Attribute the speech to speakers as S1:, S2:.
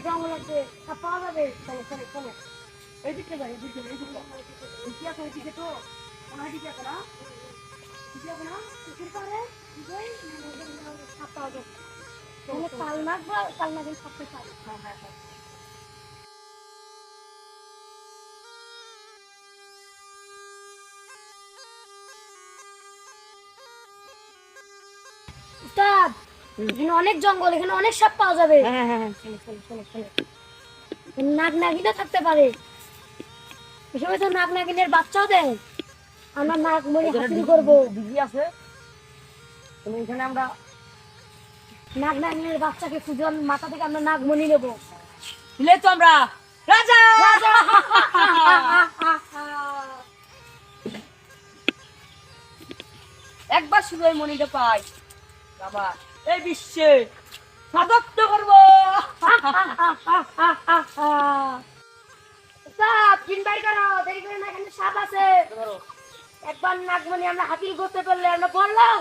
S1: জঙ্গল আছে সব পাওয়া যাবে। চলো চলো চলো এইদিকে যাই, এইদিকে এইদিকে কি আছে, এইদিকে তো কোনো দিকে আছে না, দিকে আছে না কিসের পারে দিকে সব পাওয়া যাবে। তাহলে কাল নাগ বা কাল নাগের সাথে পাই। হ্যাঁ হ্যাঁ হ্যাঁ। উস্তাদ এখানে অনেক জঙ্গল, এখানে অনেক সাপ পাওয়া যাবে। হ্যাঁ হ্যাঁ হ্যাঁ চলো চলো চলো চলো। নাগ নাগিনও থাকতে পারে, এই সময় তো নাগ নাগিনের বাচ্চাও দেয়। আমরা নাগ মরি হাসিল করবো। দিদি আছে তুমি এখানে, আমরা নাগ নাগিনের বাচ্চাকে সুজন মাথা থেকে আমরা নাগমণি নেবো।
S2: দিলে তো আমরা রাজা। একবার শুধু এই মনিটা পাই, বাবা এই বিশ্বে রাজত্ব করবো।
S1: সাপ জিন বাড়ি করো, দেরি করে না, এখানে সাপ আছে। একবার নাগমণি আমরা হাতিল করতে পারলে আমরা বললাম